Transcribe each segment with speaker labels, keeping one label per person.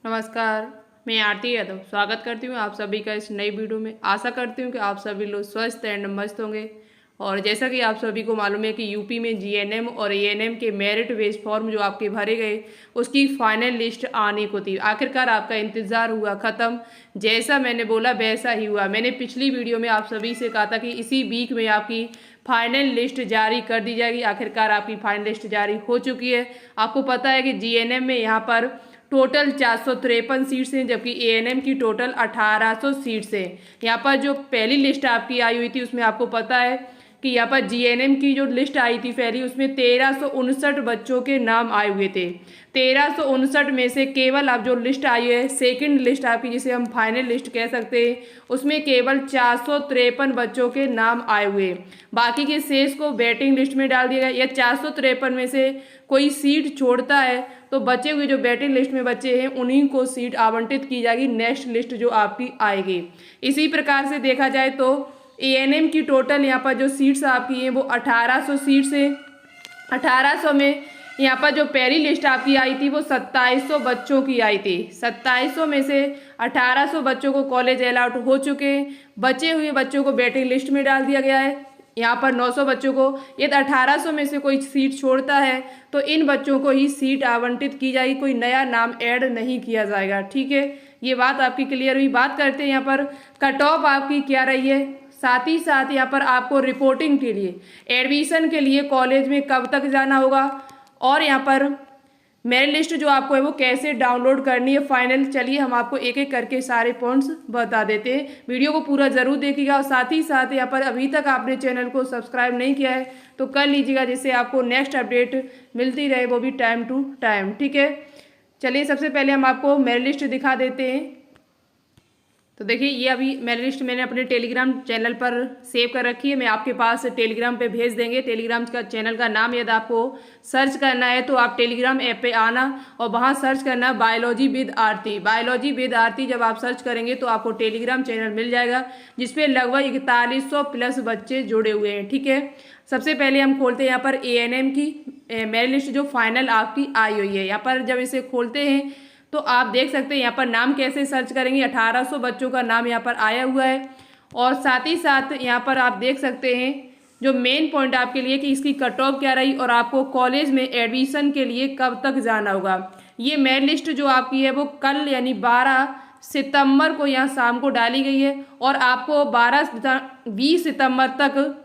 Speaker 1: नमस्कार। मैं आरती यादव स्वागत करती हूँ आप सभी का इस नई वीडियो में। आशा करती हूँ कि आप सभी लोग स्वस्थ एंड मस्त होंगे। और जैसा कि आप सभी को मालूम है कि यूपी में जीएनएम और एएनएम के मेरिट बेस्ड फॉर्म जो आपके भरे गए उसकी फाइनल लिस्ट आने को थी। आखिरकार आपका इंतजार हुआ खत्म। जैसा मैंने बोला वैसा ही हुआ। मैंने पिछली वीडियो में आप सभी से कहा था कि इसी वीक में आपकी फाइनल लिस्ट जारी कर दी जाएगी। आखिरकार आपकी फाइनल लिस्ट जारी हो चुकी है। आपको पता है कि जीएनएम में यहाँ पर टोटल 453 सीट्स हैं, जबकि एएनएम की टोटल 1800 सीट्स हैं। यहाँ पर जो पहली लिस्ट आपकी आई हुई थी उसमें आपको पता है कि यहाँ पर जीएनएम की जो लिस्ट आई थी पहली, उसमें 1359 बच्चों के नाम आए हुए थे। 1359 में से केवल अब जो लिस्ट आई है सेकंड लिस्ट आपकी, जिसे हम फाइनल लिस्ट कह सकते हैं, उसमें केवल 453 बच्चों के नाम आए हुए। बाकी के शेष को वेटिंग लिस्ट में डाल दिया गया। या 453 में से कोई सीट छोड़ता है तो बचे हुए जो वेटिंग लिस्ट में बच्चे हैं उन्हीं को सीट आवंटित की जाएगी नेक्स्ट लिस्ट जो आपकी आएगी। इसी प्रकार से देखा जाए तो एएनएम की टोटल यहाँ पर जो सीट्स आपकी हैं वो 1800 सीट्स हैं। 1800 में यहाँ पर जो पहली लिस्ट आपकी आई थी वो 2700 बच्चों की आई थी। 2700 में से 1800 बच्चों को कॉलेज अलॉट हो चुके हैं। बचे हुए बच्चों को वेटिंग लिस्ट में डाल दिया गया है। यहाँ पर 900 बच्चों को, यदि 1800 में से कोई सीट छोड़ता है तो इन बच्चों को ही सीट आवंटित की जाएगी, कोई नया नाम ऐड नहीं किया जाएगा। ठीक है, ये बात आपकी क्लियर हुई। बात करते हैं यहाँ पर कट ऑफ आपकी क्या रही है। साथ ही साथ यहाँ पर आपको रिपोर्टिंग के लिए, एडमिशन के लिए कॉलेज में कब तक जाना होगा, और यहाँ पर मेरिट लिस्ट जो आपको है वो कैसे डाउनलोड करनी है फाइनल। चलिए हम आपको एक एक करके सारे पॉइंट्स बता देते हैं। वीडियो को पूरा जरूर देखिएगा और साथ ही साथ यहाँ पर अभी तक आपने चैनल को सब्सक्राइब नहीं किया है तो कर लीजिएगा, जिससे आपको नेक्स्ट अपडेट मिलती रहे, वो भी टाइम टू टाइम। ठीक है, चलिए सबसे पहले हम आपको मेरिट लिस्ट दिखा देते हैं। तो देखिए ये अभी मेरी लिस्ट मैंने अपने टेलीग्राम चैनल पर सेव कर रखी है। मैं आपके पास टेलीग्राम पे भेज देंगे। टेलीग्राम का चैनल का नाम यदि आपको सर्च करना है तो आप टेलीग्राम ऐप पे आना और वहाँ सर्च करना biology with Aarti. Biology with Aarti जब आप सर्च करेंगे तो आपको टेलीग्राम चैनल मिल जाएगा, जिसपे लगभग 4100 प्लस बच्चे जुड़े हुए हैं। ठीक है, सबसे पहले हम खोलते हैं यहाँ पर एएनएम की मेरिट लिस्ट जो फाइनल आपकी आई हुई है। यहाँ पर जब इसे खोलते हैं तो आप देख सकते हैं यहाँ पर नाम कैसे सर्च करेंगे। 1800 बच्चों का नाम यहाँ पर आया हुआ है। और साथ ही साथ यहाँ पर आप देख सकते हैं जो मेन पॉइंट आपके लिए कि इसकी कट ऑफ क्या रही और आपको कॉलेज में एडमिशन के लिए कब तक जाना होगा। ये मेरिट लिस्ट जो आपकी है वो कल यानी 12 सितंबर को यहाँ शाम को डाली गई है और आपको 20 सितंबर तक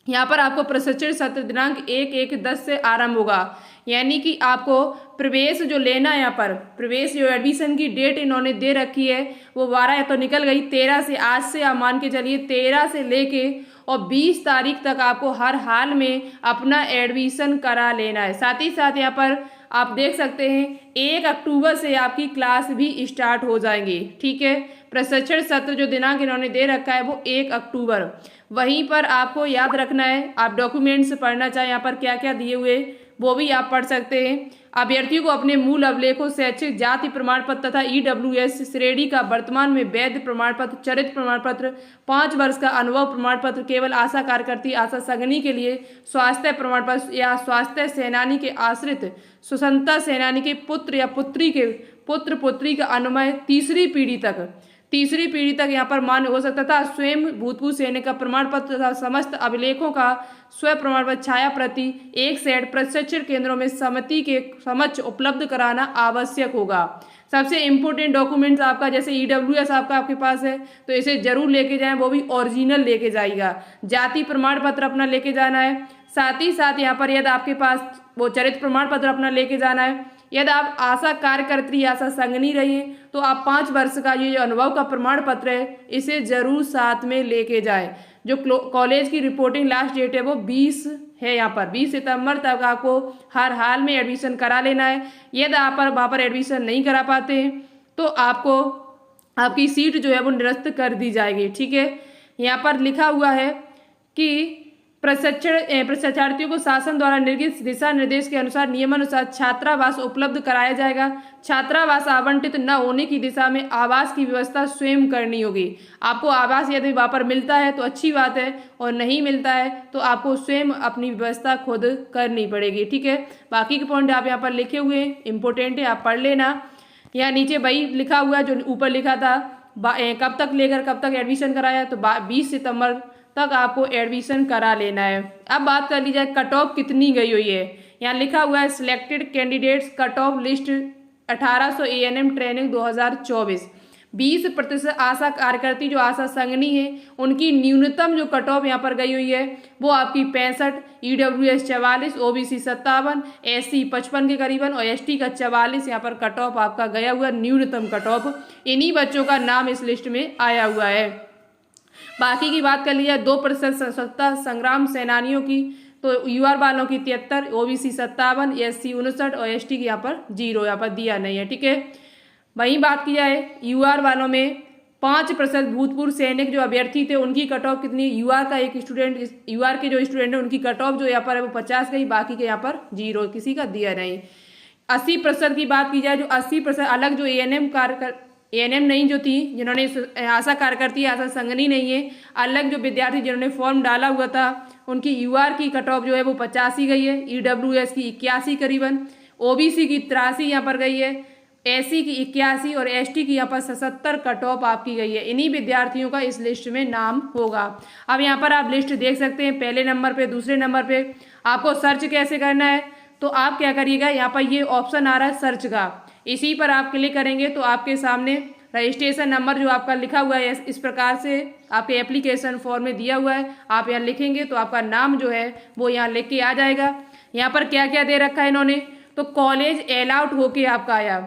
Speaker 1: यहाँ पर आपको प्रशिक्षण सत्र दिनांक 1/1/10 से आरंभ होगा। यानी कि आपको प्रवेश जो लेना है, यहाँ पर प्रवेश जो एडमिशन की डेट इन्होंने दे रखी है वो 12 तो निकल गई, 13 से, आज से आप मान के चलिए 13 से लेके और 20 तारीख तक आपको हर हाल में अपना एडमिशन करा लेना है। साथ ही साथ यहाँ पर आप देख सकते हैं 1 अक्टूबर से आपकी क्लास भी स्टार्ट हो जाएंगी। ठीक है, प्रशिक्षण सत्र जो दिनांक इन्होंने दे रखा है वो 1 अक्टूबर। वहीं पर आपको याद रखना है, आप डॉक्यूमेंट्स पढ़ना चाहें यहाँ पर क्या क्या दिए हुए वो भी आप पढ़ सकते हैं। अभ्यर्थियों को अपने मूल अभिलेखों, शैक्षिक जाति प्रमाण पत्र तथा ईडब्ल्यूएस श्रेणी का वर्तमान में वैध प्रमाण पत्र, चरित्र प्रमाण पत्र, 5 वर्ष का अनुभव प्रमाण पत्र केवल आशा कार्यकर्ती, आशा संघनी के लिए, स्वास्थ्य प्रमाण पत्र या स्वास्थ्य सेनानी के आश्रित स्वतंत्रता सेनानी के पुत्र या पुत्री के पुत्र पुत्री का अनुमय तीसरी पीढ़ी तक यहाँ पर मान्य हो सकता था। स्वयं भूतपूर्व सैनिक का प्रमाण पत्र तथा समस्त अभिलेखों का स्व प्रमाण पत्र छाया प्रति एक सेट प्रशिक्षण केंद्रों में समिति के समक्ष उपलब्ध कराना आवश्यक होगा। सबसे इम्पोर्टेंट डॉक्यूमेंट्स आपका जैसे ईडब्ल्यूएस आपके पास है तो इसे जरूर लेके जाएं, वो भी ओरिजिनल लेके जाइएगा। जाति प्रमाण पत्र अपना लेके जाना है। साथ ही साथ यहाँ पर यदि आपके पास वो चरित्र प्रमाण पत्र अपना लेके जाना है। यदि आप आशा कार्यकर्त्री, आशा संघनी रही हैं तो आप 5 वर्ष का ये जो अनुभव का प्रमाण पत्र है इसे जरूर साथ में लेके जाएं। जो कॉलेज की रिपोर्टिंग लास्ट डेट है वो 20 है, यहाँ पर 20 सितंबर तक आपको हर हाल में एडमिशन करा लेना है। यदि आप वहाँ पर एडमिशन नहीं करा पाते हैं तो आपको आपकी सीट जो है वो निरस्त कर दी जाएगी। ठीक है, यहाँ पर लिखा हुआ है कि प्रशिक्षार्थियों को शासन द्वारा निर्गत दिशा निर्देश के अनुसार नियमानुसार छात्रावास उपलब्ध कराया जाएगा। छात्रावास आवंटित न होने की दिशा में आवास की व्यवस्था स्वयं करनी होगी। आपको आवास यदि वहाँ पर मिलता है तो अच्छी बात है, और नहीं मिलता है तो आपको स्वयं अपनी व्यवस्था खुद करनी पड़ेगी। ठीक है, बाकी के पॉइंट आप यहाँ पर लिखे हुए हैं, इंपॉर्टेंट है, आप पढ़ लेना। यहाँ नीचे वही लिखा हुआ है जो ऊपर लिखा था, कब तक लेकर कब तक एडमिशन कराया, तो 20 सितंबर तक आपको एडमिशन करा लेना है। अब बात कर ली जाए कट ऑफ कितनी गई हुई है। यहाँ लिखा हुआ है selected candidates cut off list 1800 ANM training 2024। 20% आशा कार्यकर्ती जो आशा संघनी है उनकी न्यूनतम जो कट ऑफ यहाँ पर गई हुई है वो आपकी 65, EWS 44, OBC 57, SC 55 के करीबन और ST का 44 यहाँ पर कट ऑफ आपका गया हुआ न्यूनतम कट ऑफ। इन्हीं बच्चों का नाम इस लिस्ट में आया हुआ है। बाकी की बात कर ली जाए 2% स्वतंत्रता संग्राम सेनानियों की, तो UR वालों की 73, OBC 57, SC 59 और ST की यहाँ पर 0 यहाँ पर दिया नहीं है। ठीक है, वहीं बात की जाए UR वालों में 5% भूतपूर्व सैनिक जो अभ्यर्थी थे उनकी कट ऑफ कितनी, UR का एक स्टूडेंट, UR के जो स्टूडेंट है उनकी कट ऑफ जो यहाँ पर है वो 50 गई, बाकी के यहाँ पर 0, किसी का दिया नहीं। 80% की बात की जाए, जो 80% अलग जो ANM नहीं जो थी जिन्होंने आशा कार्यकर्ती आशा संघनी नहीं है, अलग जो विद्यार्थी जिन्होंने फॉर्म डाला हुआ था उनकी UR की कट ऑफ जो है वो 85 गई है, EWS की 81 करीबन, OBC की 83 यहाँ पर गई है, SC की 81 और ST की यहाँ पर 77 कट ऑफ आपकी गई है। इन्हीं विद्यार्थियों का इस लिस्ट में नाम होगा। अब यहाँ पर आप लिस्ट देख सकते हैं, पहले नंबर पे, दूसरे नंबर पे आपको सर्च कैसे करना है, तो आप क्या करिएगा, यहाँ पर ये ऑप्शन आ रहा है सर्च का, इसी पर आप क्लिक करेंगे तो आपके सामने रजिस्ट्रेशन नंबर जो आपका लिखा हुआ है इस प्रकार से आपके एप्लीकेशन फॉर्म में दिया हुआ है, आप यहाँ लिखेंगे तो आपका नाम जो है वो यहाँ लिख के आ जाएगा। यहाँ पर क्या क्या दे रखा है इन्होंने, तो कॉलेज अलाउड होके आपका आया,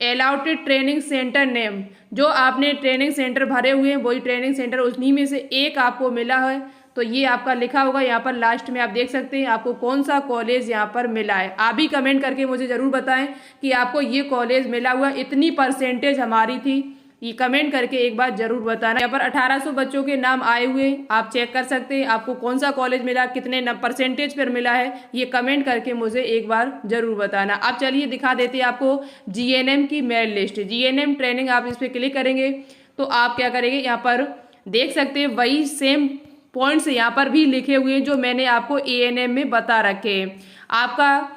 Speaker 1: अलाउटेड ट्रेनिंग सेंटर नेम, जो आपने ट्रेनिंग सेंटर भरे हुए हैं वही ट्रेनिंग सेंटर उन्हीं में से एक आपको मिला है, तो ये आपका लिखा होगा यहाँ पर लास्ट में, आप देख सकते हैं आपको कौन सा कॉलेज यहाँ पर मिला है। आप भी कमेंट करके मुझे ज़रूर बताएं कि आपको ये कॉलेज मिला हुआ, इतनी परसेंटेज हमारी थी, ये कमेंट करके एक बार जरूर बताना। यहाँ पर 1800 बच्चों के नाम आए हुए, आप चेक कर सकते हैं आपको कौन सा कॉलेज मिला, कितने परसेंटेज पर मिला है, ये कमेंट करके मुझे एक बार जरूर बताना। अब चलिए दिखा देते हैं आपको GNM की मेरिट लिस्ट। GNM ट्रेनिंग आप इस पर क्लिक करेंगे तो आप क्या करेंगे, यहाँ पर देख सकते हैं वही सेम पॉइंट्स यहाँ पर भी लिखे हुए हैं जो मैंने आपको ANM में बता रखे हैं। आपका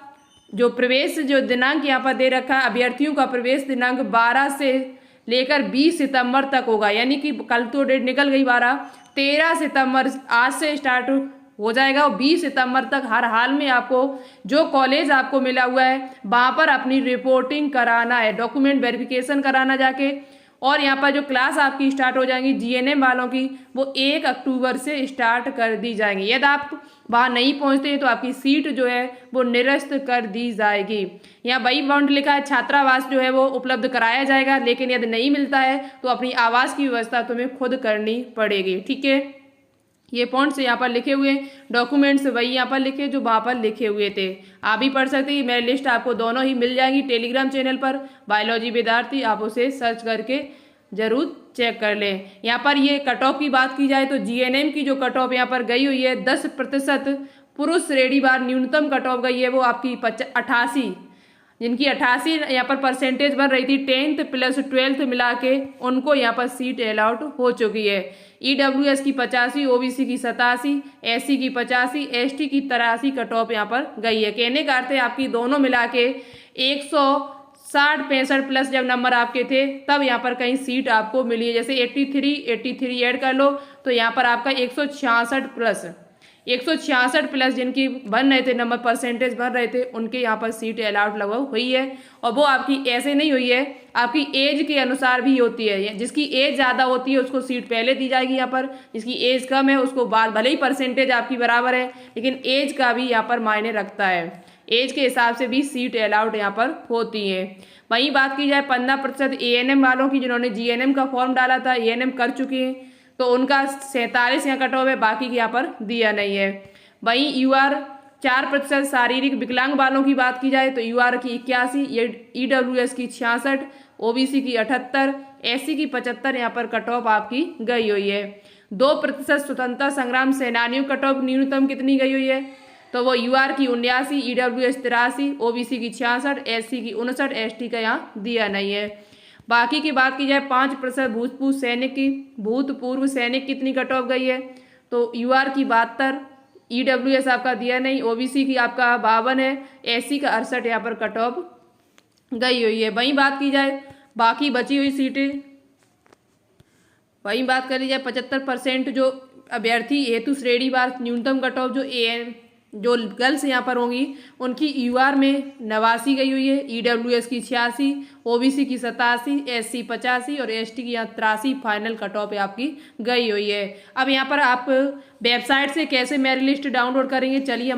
Speaker 1: जो प्रवेश जो दिनांक यहाँ पर दे रखा है, अभ्यर्थियों का प्रवेश दिनांक 12 से लेकर 20 सितंबर तक होगा, यानी कि कल तो डेट निकल गई 12, 13 सितंबर आज से स्टार्ट हो जाएगा और 20 सितंबर तक हर हाल में आपको जो कॉलेज आपको मिला हुआ है वहाँ पर अपनी रिपोर्टिंग कराना है, डॉक्यूमेंट वेरिफिकेशन कराना जाके, और यहाँ पर जो क्लास आपकी स्टार्ट हो जाएंगी GNM वालों की वो 1 अक्टूबर से स्टार्ट कर दी जाएंगी। यदि आप वहाँ नहीं पहुँचते तो आपकी सीट जो है वो निरस्त कर दी जाएगी। यहाँ वही पॉइंट लिखा है, छात्रावास जो है वो उपलब्ध कराया जाएगा, लेकिन यदि नहीं मिलता है तो अपनी आवास की व्यवस्था तुम्हें खुद करनी पड़ेगी। ठीक है, ये पॉइंट्स यहाँ पर लिखे हुए, डॉक्यूमेंट्स वही यहाँ पर लिखे जो वहाँ पर लिखे हुए थे, आप भी पढ़ सकते हैं। मेरी लिस्ट आपको दोनों ही मिल जाएंगी टेलीग्राम चैनल पर, बायोलॉजी विद्यार्थी, आप उसे सर्च करके जरूर चेक कर लें। यहाँ पर ये कट ऑफ की बात की जाए तो GNM की जो कट ऑफ यहाँ पर गई हुई है 10% पुरुष श्रेणी बार न्यूनतम कट ऑफ गई है वो आपकी 88, जिनकी 88 यहाँ पर परसेंटेज बन रही थी 10th प्लस 12th मिला के, उनको यहाँ पर सीट अलाउट हो चुकी है। EWS की 85, OBC की 87, SC की 85, ST की 83 कट ऑफ यहाँ पर गई है। कहने का अर्थ है आपकी दोनों मिला के 160-65 प्लस जब नंबर आपके थे तब यहाँ पर कहीं सीट आपको मिली है। जैसे 83 ऐड कर लो तो यहाँ पर आपका 166 प्लस जिनकी बन रहे थे नंबर, परसेंटेज बन रहे थे, उनके यहाँ पर सीट अलाउट लगभग हुई है। और वो आपकी ऐसे नहीं हुई है, आपकी एज के अनुसार भी होती है। जिसकी एज ज़्यादा होती है उसको सीट पहले दी जाएगी, यहाँ पर जिसकी एज कम है उसको बाद, भले ही परसेंटेज आपकी बराबर है लेकिन एज का भी यहाँ पर मायने रखता है, एज के हिसाब से भी सीट अलाउड यहाँ पर होती है। वहीं बात की जाए 15% ANM वालों की जिन्होंने GNM का फॉर्म डाला था, ANM कर चुके हैं, तो उनका 47 यहाँ कट ऑफ है, बाकी की यहाँ पर दिया नहीं है। वहीं UR 4% शारीरिक विकलांग वालों की बात की जाए तो UR की 81, EWS की 66, OBC की 78, SC की 75 यहाँ पर कट ऑफ आपकी गई हुई है। 2% स्वतंत्रता संग्राम सेनानियों कट ऑफ न्यूनतम कितनी गई हुई है, तो वो UR की 79, EWS 83, OBC की 66, SC की 59, ST का यहाँ दिया नहीं है। बाकी की बात की जाए 5% भूतपूर्व सैनिक कितनी कट ऑफ गई है, तो UR की 72, EWS आपका दिया नहीं, OBC की आपका 52 है, SC का 68 यहाँ पर कट ऑफ गई हुई है। वहीं बात की जाए बाकी बची हुई सीटें, वहीं बात करी जाए 75% जो अभ्यर्थी हेतु श्रेणीवार न्यूनतम कट ऑफ जो गर्ल्स यहाँ पर होंगी उनकी यूआर में 89 गई हुई है, ईडब्ल्यूएस की 86, ओबीसी की 87, एससी 85 और एसटी की यहाँ 83 फाइनल कट ऑफ आपकी गई हुई है। अब यहाँ पर आप वेबसाइट से कैसे मेरिट लिस्ट डाउनलोड करेंगे, चलिए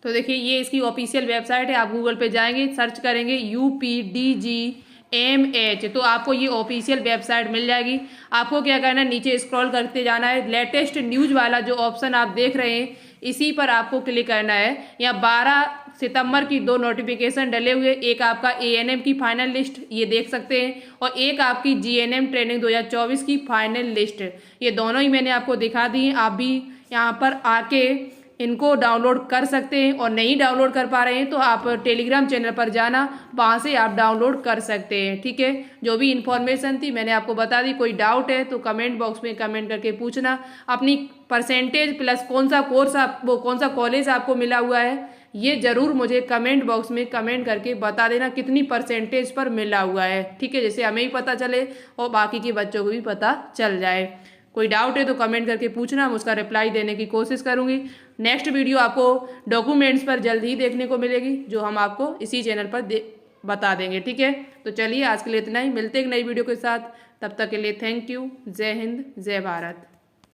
Speaker 1: तो देखिए ये इसकी ऑफिशियल वेबसाइट है। आप गूगल पे जाएंगे, सर्च करेंगे UPDGMH तो आपको ये ऑफिशियल वेबसाइट मिल जाएगी। आपको क्या करना है, नीचे स्क्रॉल करते जाना है, लेटेस्ट न्यूज़ वाला जो ऑप्शन आप देख रहे हैं इसी पर आपको क्लिक करना है। यहाँ 12 सितंबर की 2 नोटिफिकेशन डले हुए, एक आपका ANM की फाइनल लिस्ट ये देख सकते हैं और एक आपकी GNM ट्रेनिंग 2024 की फाइनल लिस्ट, ये दोनों ही मैंने आपको दिखा दी हैं। आप भी यहाँ पर आके इनको डाउनलोड कर सकते हैं और नहीं डाउनलोड कर पा रहे हैं तो आप टेलीग्राम चैनल पर जाना, वहाँ से आप डाउनलोड कर सकते हैं। ठीक है, जो भी इन्फॉर्मेशन थी मैंने आपको बता दी। कोई डाउट है तो कमेंट बॉक्स में कमेंट करके पूछना। अपनी परसेंटेज प्लस कौन सा कोर्स कौन सा कॉलेज आपको मिला हुआ है ये ज़रूर मुझे कमेंट बॉक्स में कमेंट करके बता देना कितनी परसेंटेज पर मिला हुआ है। ठीक है, जैसे हमें ही पता चले और बाकी के बच्चों को भी पता चल जाए। कोई डाउट है तो कमेंट करके पूछना, मैं उसका रिप्लाई देने की कोशिश करूंगी। नेक्स्ट वीडियो आपको डॉक्यूमेंट्स पर जल्द ही देखने को मिलेगी जो हम आपको इसी चैनल पर बता देंगे। ठीक है, तो चलिए आज के लिए इतना ही, मिलते हैं एक नई वीडियो के साथ। तब तक के लिए थैंक यू। जय हिंद, जय भारत।